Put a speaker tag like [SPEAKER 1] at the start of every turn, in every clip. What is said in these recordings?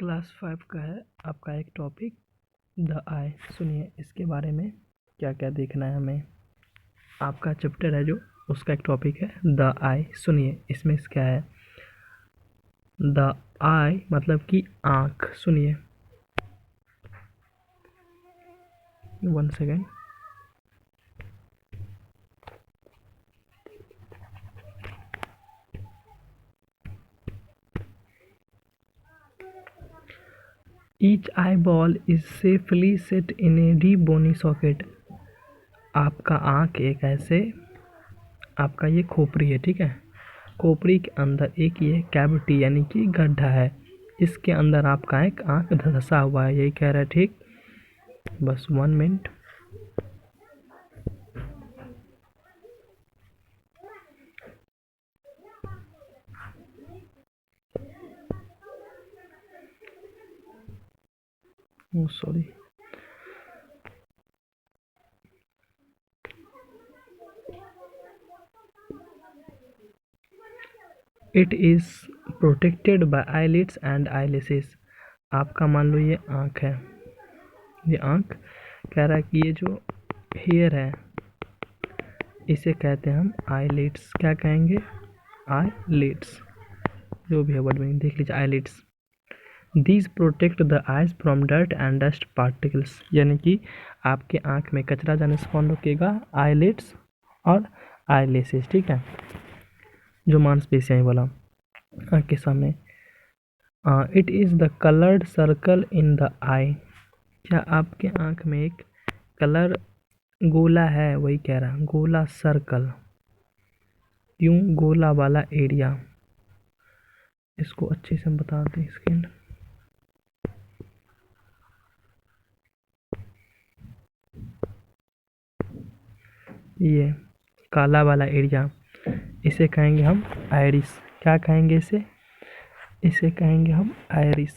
[SPEAKER 1] Class 5 का है आपका एक टॉपिक द आई। सुनिए इसके बारे में क्या क्या देखना है हमें। आपका चैप्टर है जो उसका एक टॉपिक है द आई। सुनिए इसमें क्या है। द आई मतलब कि आँख। सुनिए 1 second. Each eyeball is safely set in a deep bony socket। आपका आँख एक ऐसे आपका ये खोपड़ी है, ठीक है। खोपड़ी के अंदर एक ये कैविटी यानी कि गड्ढा है, इसके अंदर आपका एक आँख धंसा हुआ है, यही कह रहा है, ठीक। बस 1 minute. Sorry. It is protected by eyelids and eyelashes. आपका मान लो ये आँख है, ये आँख कह रहा है कि ये जो हेयर है इसे कहते हैं हम आईलिड्स। क्या कहेंगे? आईलिड्स। जो भी है वर्ड में देख लीजिए, eyelids. These protect the eyes from dirt and dust particles. यानी कि आपके आँख में कचरा जाने से कौन रोकेगा? आईलिड्स और आईलेसेस, ठीक है। जो मांसपेशियाँ बोला आँख के सामने। It is the coloured circle in the eye. क्या आपके आँख में एक कलर गोला है? वही कह रहा है, गोला सर्कल। क्यों गोला वाला एरिया? इसको अच्छे से हम बता दें। स्किन ये काला वाला एरिया इसे कहेंगे हम आइरिस। क्या कहेंगे इसे? इसे कहेंगे हम आइरिस।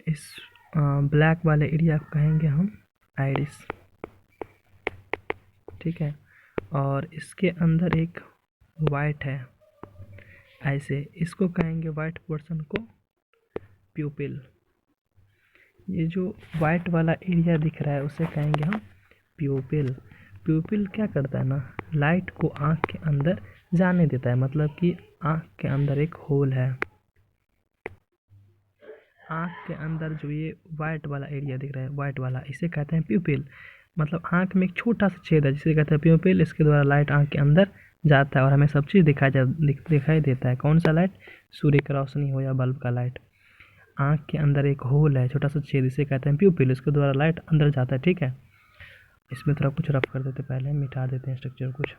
[SPEAKER 1] इस ब्लैक वाले एरिया को कहेंगे हम आइरिस, ठीक है। और इसके अंदर एक वाइट है ऐसे, इसको कहेंगे वाइट पोर्शन को प्यूपिल। ये जो वाइट वाला एरिया दिख रहा है उसे कहेंगे हम प्यूपिल। प्यूपिल क्या करता है ना, लाइट को आँख के अंदर जाने देता है। मतलब कि आँख के अंदर एक होल है, आँख के अंदर जो ये वाइट वाला एरिया दिख रहा है, वाइट वाला, इसे कहते हैं प्यूपिल। मतलब आँख में एक छोटा सा छेद है जिसे कहते हैं प्यूपिल। इसके द्वारा लाइट आँख के अंदर जाता है और हमें सब चीज़ दिखाई देता है। कौन सा लाइट? सूर्य की रोशनी हो या बल्ब का लाइट। आँख के अंदर एक होल है, छोटा सा छेद, इसे कहते हैं प्यूपिल। इसके द्वारा लाइट अंदर जाता है, ठीक है। इसमें थोड़ा कुछ रफ कर देते, पहले मिटा देते हैं स्ट्रक्चर कुछ।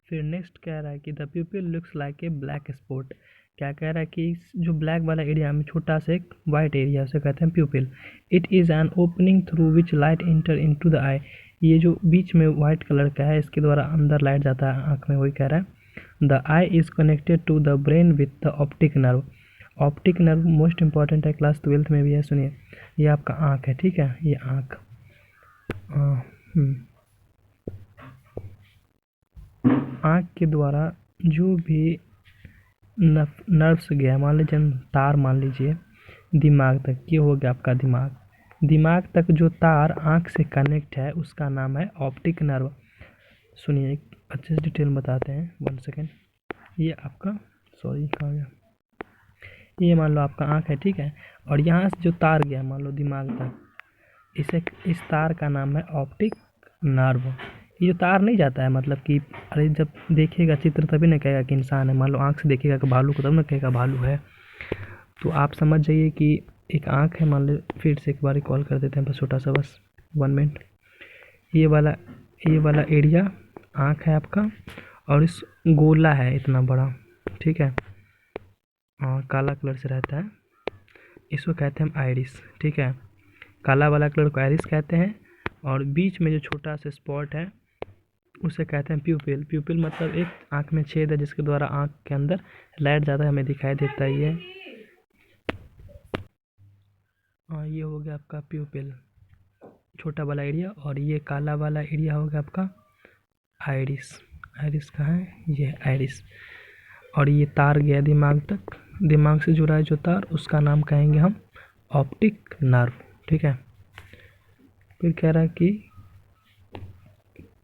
[SPEAKER 1] फिर नेक्स्ट कह रहा है कि the प्यूपिल looks like a black spot. क्या कह रहा है कि जो ब्लैक वाला एरिया में छोटा सा एक वाइट एरिया उसे कहते हैं pupil. It is an opening through which light enter into the eye. ये जो बीच में वाइट कलर का है इसके द्वारा अंदर लाइट जाता है आँख में, वही कह रहा है। The eye is connected to the brain with the optic nerve. Optic nerve most important है, क्लास 12th में भी है। सुनिए ये आपका आँख है, ठीक है। ये आँख आँख के द्वारा जो भी नर्व्स गया, मान लीजिए तार, मान लीजिए दिमाग तक, ये हो गया आपका दिमाग। दिमाग तक जो तार आँख से कनेक्ट है उसका नाम है ऑप्टिक नर्व। सुनिए एक अच्छे से डिटेल बताते हैं, 1 सेकेंड। ये आपका सॉरी कहाँ गया, ये मान लो आपका आँख है, ठीक है। और यहाँ से जो तार गया मान लो दिमाग तक, इस तार का नाम है ऑप्टिक नर्व। ये जो तार नहीं जाता है, मतलब कि अरे जब देखेगा चित्र तभी ना कहेगा कि इंसान है। मान लो आँख से देखेगा कि भालू को, तब ना कहेगा भालू है। तो आप समझ जाइए कि एक आँख है। मान लो फिर से एक बार कॉल कर देते हैं, बस छोटा सा, बस 1 मिनट। ये वाला एरिया आँख है आपका, और इस गोला है इतना बड़ा, ठीक है, और काला कलर से रहता है, इसको कहते हैं हम आइरिस, ठीक है। काला वाला कलर को आइरिस कहते हैं, और बीच में जो छोटा सा स्पॉट है उसे कहते हैं प्यूपिल। प्यूपिल मतलब एक आँख में छेद है जिसके द्वारा आँख के अंदर लाइट ज़्यादा हमें दिखाई देता है। ये हो गया आपका प्यूपिल, छोटा वाला एरिया, और ये काला वाला एरिया हो गया आपका आइरिस। आइरिस कहाँ है, ये है आइरिस। और ये तार गया दिमाग तक, दिमाग से जुड़ा है जो तार, उसका नाम कहेंगे हम ऑप्टिक नर्व। ठीक है। फिर कह रहा है कि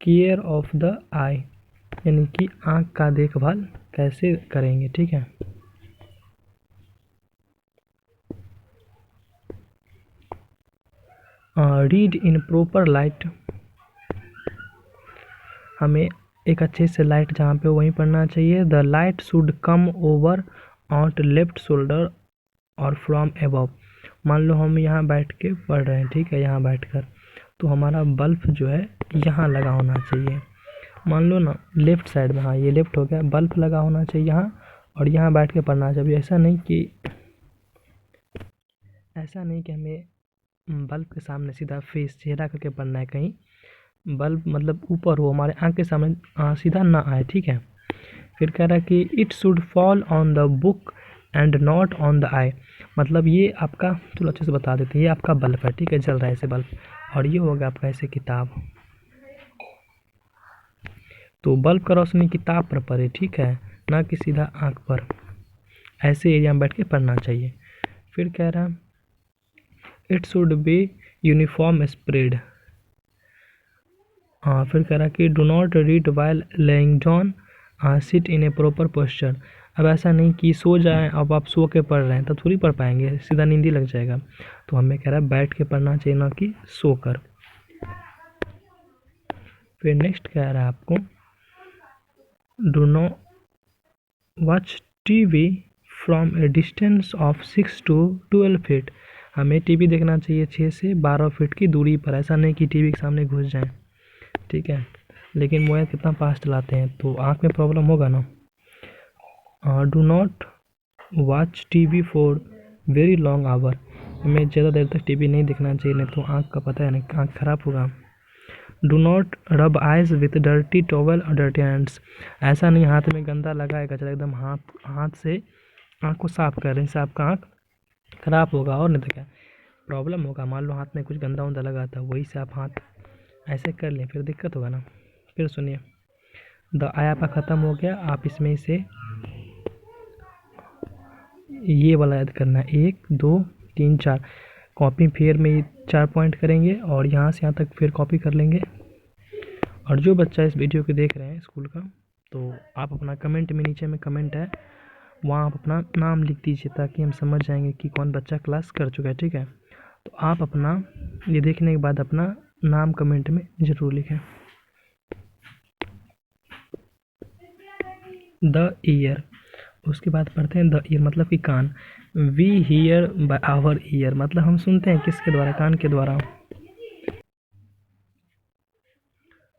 [SPEAKER 1] केयर ऑफ द आई, यानी कि आँख का देखभाल कैसे करेंगे। ठीक है। रीड इन प्रॉपर लाइट, हमें एक अच्छे से लाइट जहाँ पे वहीं पढ़ना चाहिए। The light should come over on left shoulder और फ्रॉम अबव। मान लो हम यहाँ बैठ के पढ़ रहे हैं, ठीक है, यहाँ बैठकर, तो हमारा बल्ब जो है यहाँ लगा होना चाहिए। मान लो ना लेफ्ट साइड में, हाँ ये लेफ्ट हो गया, बल्ब लगा होना चाहिए यहाँ, और यहाँ बैठ के पढ़ना चाहिए। ऐसा नहीं कि हमें बल्ब के सामने सीधा फेस चेहरा करके पढ़ना है, कहीं बल्ब मतलब ऊपर हो, हमारे आँख के सामने सीधा ना आए। ठीक है। फिर कह रहा है कि it should fall on the book and not on the eye, मतलब ये आपका, चलो अच्छे से बता देते हैं, ये आपका बल्ब है, ठीक है, जल रहा है ऐसे बल्ब, और ये होगा आपका ऐसे किताब। तो बल्ब का रोशनी किताब पर पड़े, ठीक है, ना कि सीधा आँख पर। ऐसे एरिया में बैठ के पढ़ना चाहिए। फिर कह रहा है it should be uniform spread. फिर कह रहा है कि do not read while laying down, sit in A proper posture. अब ऐसा नहीं कि सो जाएं, अब आप सो के पढ़ रहे हैं तब थोड़ी पढ़ पाएंगे, सीधा नींद ही लग जाएगा। तो हमें कह रहा है बैठ के पढ़ना चाहिए, ना कि सो कर। फिर नेक्स्ट कह रहा है आपको do not watch TV from A distance of 6 to 12 feet. हमें टीवी देखना चाहिए 6 से 12 फीट की दूरी पर, ऐसा नहीं कि टीवी के सामने घुस जाएं। ठीक है। लेकिन मोबाइल कितना फास्ट चलाते हैं तो आँख में प्रॉब्लम होगा ना। Do not watch TV for very long hour, हमें ज़्यादा देर तक टीवी नहीं देखना चाहिए, नहीं तो आँख का पता है ना, आँख खराब होगा। डू नॉट रब आइज विथ डर्टी टॉवल और डर्टी हैंड्स, ऐसा नहीं हाथ में गंदा लगा है कचरा, एकदम हाथ से आँख को साफ कर रहे हैं, इससे आपका आँख खराब होगा, और नहीं तो क्या प्रॉब्लम होगा। मान लो हाथ में कुछ गंदा उंदा लगा था, वही से आप हाथ ऐसे कर लें, फिर दिक्कत होगा ना। फिर सुनिए, द आई आपका ख़त्म हो गया, आप इसमें से ये वाला याद करना है, 1 2 3 4 कॉपी फेयर में 4 पॉइंट करेंगे, और यहाँ से यहाँ तक फिर कॉपी कर लेंगे। और जो बच्चा इस वीडियो को देख रहे हैं स्कूल का, तो आप अपना कमेंट में, नीचे में कमेंट है, वहाँ आप अपना नाम लिख दीजिए, ताकि हम समझ जाएंगे कि कौन बच्चा क्लास कर चुका है। ठीक है। तो आप अपना ये देखने के बाद अपना नाम कमेंट में ज़रूर लिखें। द ईयर, उसके बाद पढ़ते हैं द ईयर मतलब कि कान। We hear by our ear, मतलब हम सुनते हैं किसके द्वारा, कान के द्वारा।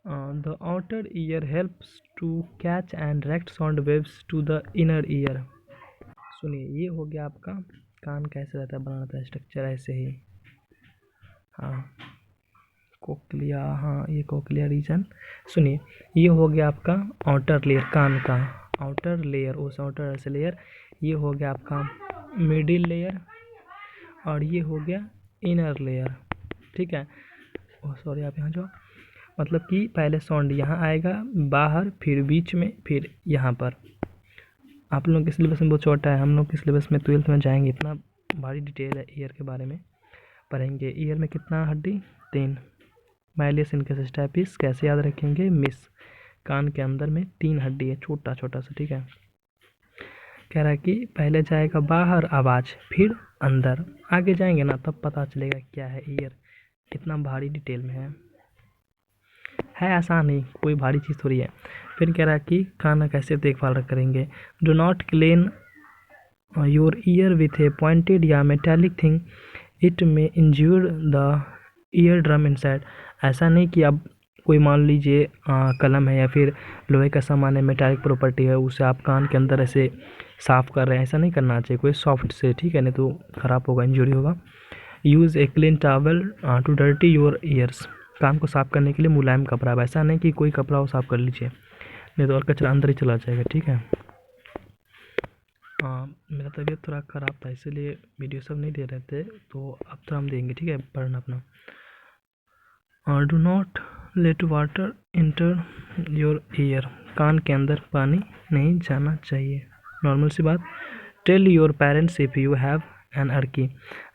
[SPEAKER 1] The outer ear helps to catch and direct sound waves to the inner ear. सुनिए, ये हो गया आपका कान कैसे रहता है, बना रहता है स्ट्रक्चर ऐसे ही। हाँ कोक्लिया, हाँ ये कोक्लिया रीजन। सुनिए, ये हो गया आपका आउटर लेयर कान का, आउटर लेयर, उस आउटर ऐसे लेयर। ये हो गया आपका मिडिल लेयर, और ये हो गया इनर लेयर। ठीक है। ओह सॉरी, आप यहाँ जो, मतलब कि पहले साउंड यहाँ आएगा बाहर, फिर बीच में, फिर यहाँ पर। आप लोगों के सिलेबस में बहुत छोटा है, हम लोग के सिलेबस में 12th में जाएंगे, इतना भारी डिटेल है ईयर के बारे में पढ़ेंगे। ईयर में कितना हड्डी, 3। माइलियस इनकस स्टैपिस कैसे याद रखेंगे, मिस। कान के अंदर में 3 हड्डी है, छोटा छोटा सा। ठीक है। कह रहा है कि पहले जाएगा बाहर आवाज़, फिर अंदर, आगे जाएंगे ना तब पता चलेगा क्या है ईयर, कितना भारी डिटेल में है आसान ही, कोई भारी चीज़ थोड़ी है। फिर कह रहा है कि कान का कैसे देखभाल करेंगे। Do not clean your year with A pointed या मेटेलिक थिंग, इट में इंज्योर द ईयर ड्रम इनसाइड। ऐसा नहीं कि अब कोई मान लीजिए कलम है या फिर लोहे का सामान है, मेटालिक प्रॉपर्टी है, उसे आप कान के अंदर ऐसे साफ़ कर रहे हैं, ऐसा नहीं करना चाहिए, कोई सॉफ्ट से, ठीक है, नहीं तो ख़राब होगा, इंजरी होगा। Use a clean towel to dirty your ears, कान को साफ़ करने के लिए मुलायम कपड़ा, अब ऐसा नहीं कि कोई कपड़ा हो साफ़ कर लीजिए, नहीं तो और कचरा अंदर ही चला जाएगा। ठीक है। मेरा तबीयत थोड़ा ख़राब था, इसीलिए वीडियो सब नहीं दे रहे थे, तो अब तो हम देंगे। ठीक है, पढ़ना अपना। Do not let water enter your ear, कान के अंदर पानी नहीं जाना चाहिए। नॉर्मल सी बात। Tell your parents if you have an earache,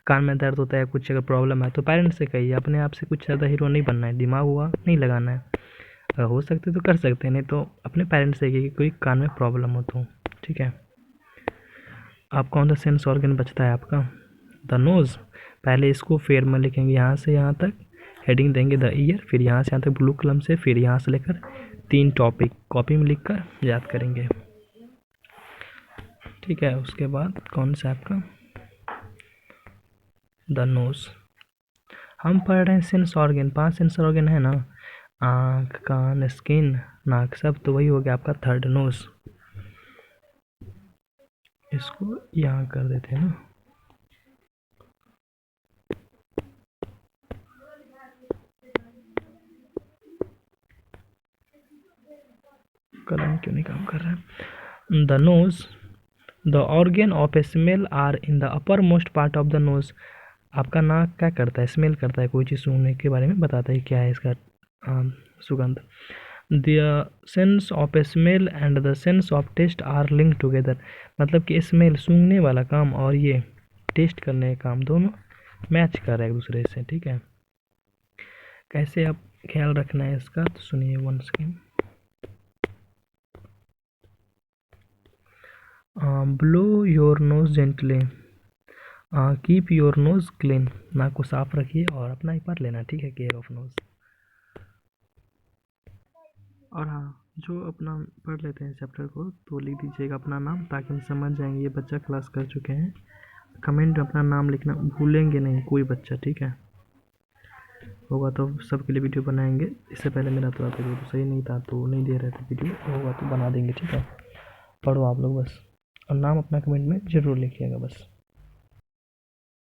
[SPEAKER 1] कान में दर्द होता है, कुछ अगर प्रॉब्लम है तो पेरेंट्स से कहिए, अपने आप से कुछ ज़्यादा हीरो नहीं बनना है, दिमाग हुआ नहीं लगाना है। अगर हो सकते तो कर सकते हैं, नहीं तो अपने पेरेंट्स से कहिए कि कोई कान में प्रॉब्लम हो तो। ठीक है। अब कौन सा सेंस ऑर्गन बचता है आपका? The nose. पहले इसको फेयर में लिखेंगे, यहाँ से यहाँ तक हेडिंग देंगे द ईयर, फिर यहाँ से यहाँ तक ब्लू कलम से, फिर यहाँ से लेकर 3 टॉपिक कॉपी में लिखकर याद करेंगे। ठीक है। उसके बाद कौन सा आपका? The nose. हम पढ़ रहे हैं सेंस ऑर्गन, 5 सेंस ऑर्गन है ना, आँख, कान, स्किन, नाक, सब, तो वही हो गया आपका थर्ड, नोज़। इसको यहाँ कर देते हैं ना। कलम क्यों नहीं काम कर रहा है? The nose, the organ of smell are in the upper most part of the nose. आपका नाक क्या करता है? स्मेल करता है, कोई चीज़ सूंघने के बारे में बताता है क्या है इसका सुगंध। The sense of smell and the sense of taste are link together, मतलब कि स्मेल सूंघने वाला काम और ये टेस्ट करने का काम दोनों मैच कर रहे हैं एक दूसरे से। ठीक है। कैसे आप ख्याल रखना है इसका, तो सुनिए one second. Blow your nose gently, keep your nose clean, नाक को साफ रखिए और अपना ही पढ़ लेना। ठीक है, केयर ऑफ नोज। और हाँ, जो अपना पढ़ लेते हैं चैप्टर को तो लिख दीजिएगा अपना नाम, ताकि हम समझ जाएंगे ये बच्चा क्लास कर चुके हैं। कमेंट में अपना नाम लिखना भूलेंगे नहीं कोई बच्चा। ठीक है। होगा तो सबके लिए वीडियो बनाएंगे। इससे पहले मेरा थोड़ा वीडियो तो सही नहीं था तो नहीं दे रहे थे वीडियो, होगा तो बना देंगे। ठीक है। पढ़ो आप लोग बस, और नाम अपना कमेंट में ज़रूर लिखिएगा बस।